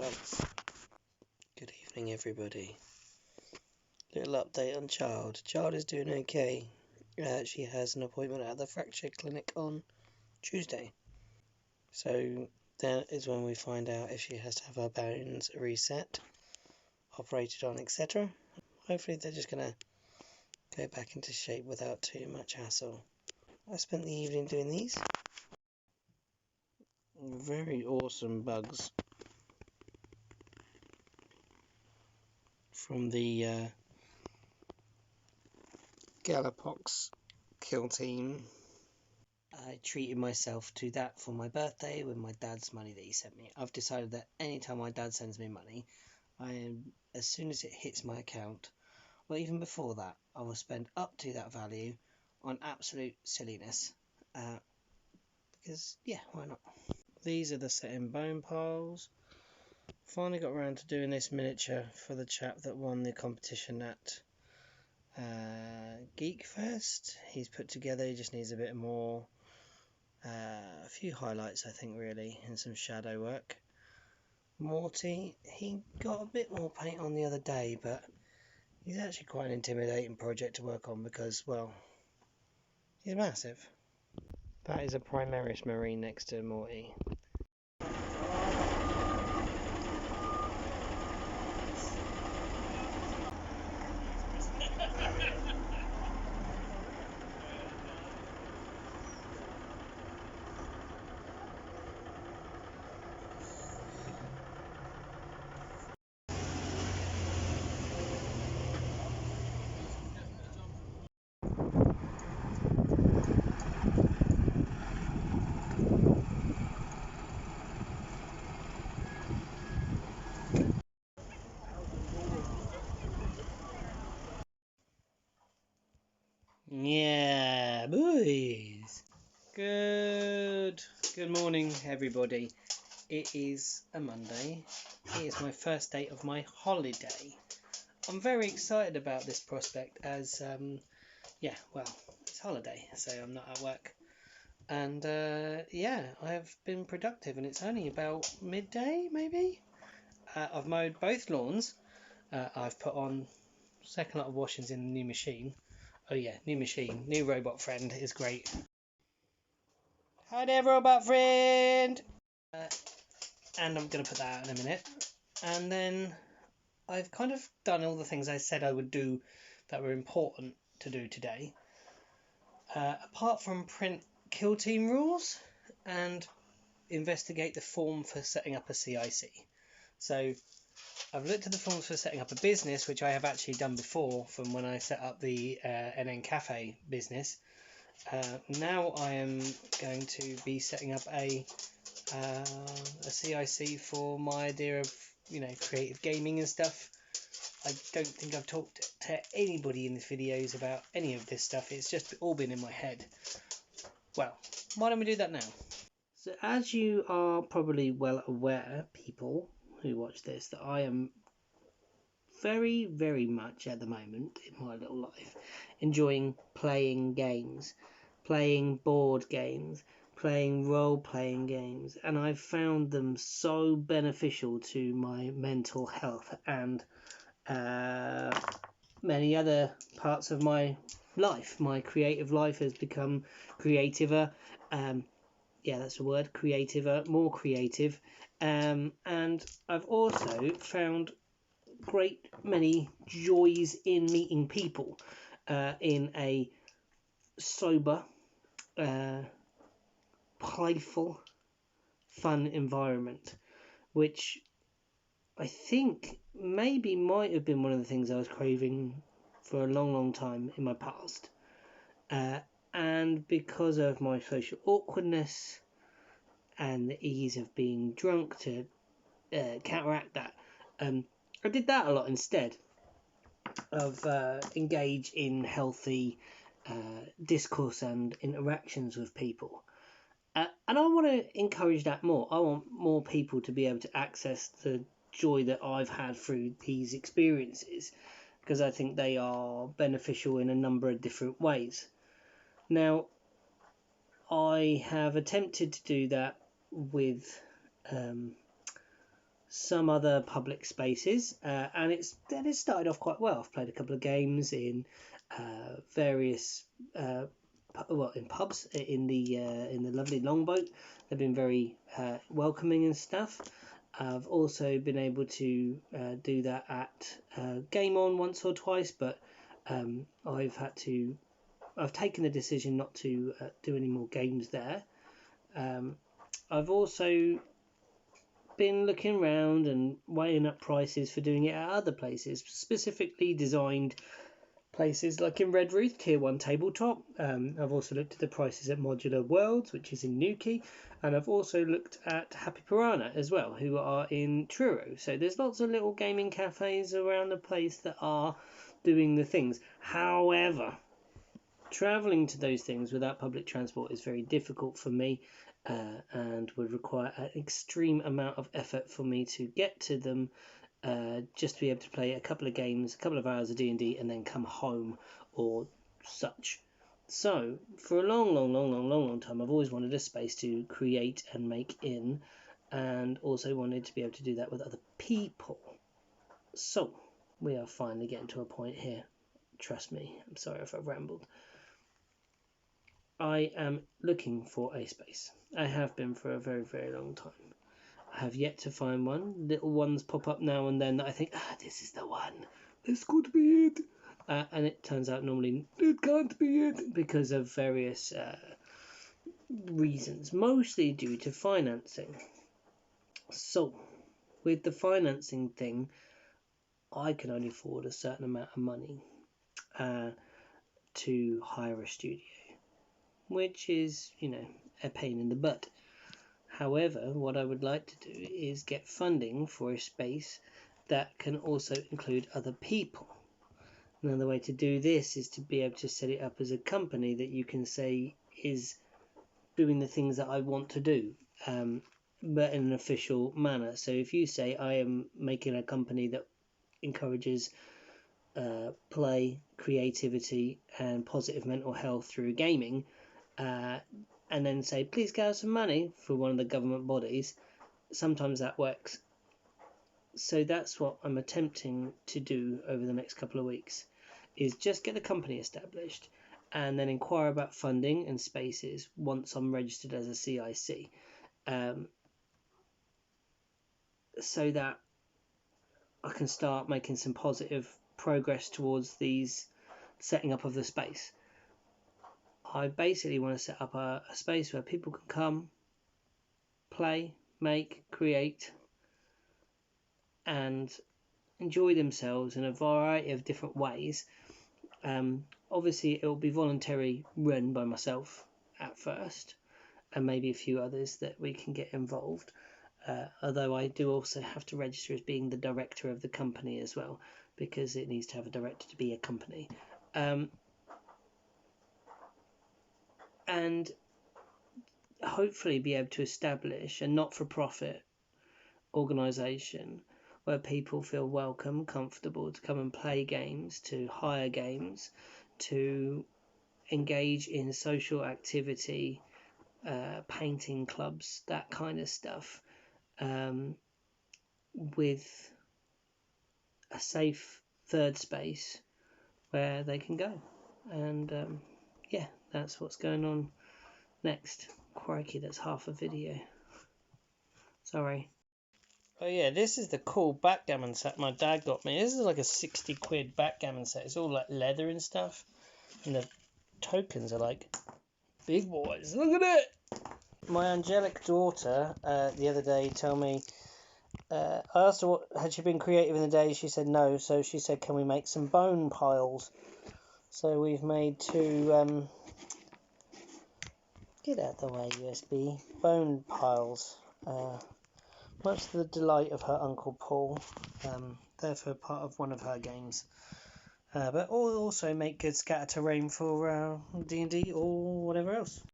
Well, good evening, everybody. Little update on Child. Child is doing okay. She has an appointment at the fracture clinic on Tuesday. So that is when we find out if she has to have her bones reset, operated on, etc. Hopefully they're just going to go back into shape without too much hassle. I spent the evening doing these. Very awesome bugs from the Galapox kill team. I treated myself to that for my birthday with my dad's money that he sent me. I've decided that anytime my dad sends me money, as soon as it hits my account, or even before that, I will spend up to that value on absolute silliness. Because, yeah, why not? These are the setting bone piles. Finally got around to doing this miniature for the chap that won the competition at Geek Fest. He's put together, he just needs a bit more. A few highlights, I think, really, and some shadow work. Morty, he got a bit more paint on the other day, but he's actually quite an intimidating project to work on because, well, he's massive. That is a Primaris Marine next to Morty. Yeah, boys. Good morning, everybody. It is a Monday. It is my first day of my holiday. I'm very excited about this prospect as, yeah, well, it's holiday, so I'm not at work. And, yeah, I've been productive, and it's only about midday, maybe? I've mowed both lawns. I've put on second lot of washings in the new machine. Oh yeah, new machine, new robot friend is great. Hi there, robot friend! And I'm going to put that out in a minute. And then I've kind of done all the things I said I would do that were important to do today. Apart from print kill team rules and investigate the form for setting up a CIC. So I've looked at the forms for setting up a business, which I have actually done before from when I set up the NN Cafe business. Now I am going to be setting up a CIC for my idea of, creative gaming and stuff. I don't think I've talked to anybody in the videos about any of this stuff. It's just all been in my head. Well, why don't we do that now? So as you are probably well aware, people who watch this, that I am very, very much at the moment in my little life enjoying playing games, playing board games, playing role-playing games, and I've found them so beneficial to my mental health and many other parts of my life. My creative life has become creativer. Yeah, that's a word, creativer, more creative. And I've also found great many joys in meeting people in a sober, playful, fun environment, which I think maybe might have been one of the things I was craving for a long, long time in my past. And because of my social awkwardness and the ease of being drunk to counteract that, I did that a lot instead of engage in healthy discourse and interactions with people. And I want to encourage that more. I want more people to be able to access the joy that I've had through these experiences, because I think they are beneficial in a number of different ways. Now, I have attempted to do that with some other public spaces, and it's started off quite well. I've played a couple of games in various in pubs in the lovely Longboat. They've been very welcoming and stuff. I've also been able to do that at Game On once or twice, but I've taken the decision not to do any more games there. I've also been looking around and weighing up prices for doing it at other places, specifically designed places like in Redruth, Tier 1 Tabletop. I've also looked at the prices at Modular Worlds, which is in Newquay, and I've also looked at Happy Piranha as well, who are in Truro. So there's lots of little gaming cafes around the place that are doing the things. However, travelling to those things without public transport is very difficult for me, and would require an extreme amount of effort for me to get to them, just to be able to play a couple of games, a couple of hours of D&D, and then come home or such. So for a long time, I've always wanted a space to create and make in, and also wanted to be able to do that with other people. So we are finally getting to a point here. Trust me, I'm sorry if I've rambled. I am looking for a space. I have been for a very long time. I have yet to find one. Little ones pop up now and then that I think, this is the one. This could be it. And it turns out normally it can't be it because of various reasons, mostly due to financing. So, with the financing thing, I can only afford a certain amount of money to hire a studio, which is, a pain in the butt. However, what I would like to do is get funding for a space that can also include other people. Another way to do this is to be able to set it up as a company that you can say is doing the things that I want to do, but in an official manner. So if you say I am making a company that encourages play, creativity, and positive mental health through gaming, and then say, please gather some money for one of the government bodies, sometimes that works. So that's what I'm attempting to do over the next couple of weeks, is just get the company established and then inquire about funding and spaces once I'm registered as a CIC, so that I can start making some positive progress towards these setting up of the space. I basically want to set up a space where people can come, play, make, create, and enjoy themselves in a variety of different ways. Obviously, it will be voluntary run by myself at first, and maybe a few others that we can get involved. Although I do also have to register as being the director of the company as well, because it needs to have a director to be a company. And hopefully be able to establish a not-for-profit organisation where people feel welcome, comfortable to come and play games, to hire games, to engage in social activity, painting clubs, that kind of stuff, with a safe third space where they can go. And yeah, that's what's going on next. Crikey, that's half a video. Sorry. Oh yeah, this is the cool backgammon set my dad got me. This is like a 60 quid backgammon set. It's all like leather and stuff. And the tokens are like big boys. Look at it! My angelic daughter the other day told me, I asked her had she been creative in the day. She said no, so she said, can we make some bone piles? So we've made two, get out the way, USB, bone piles. Much to the delight of her Uncle Paul. They're for part of one of her games. But also make good scatter terrain for D&D or whatever else.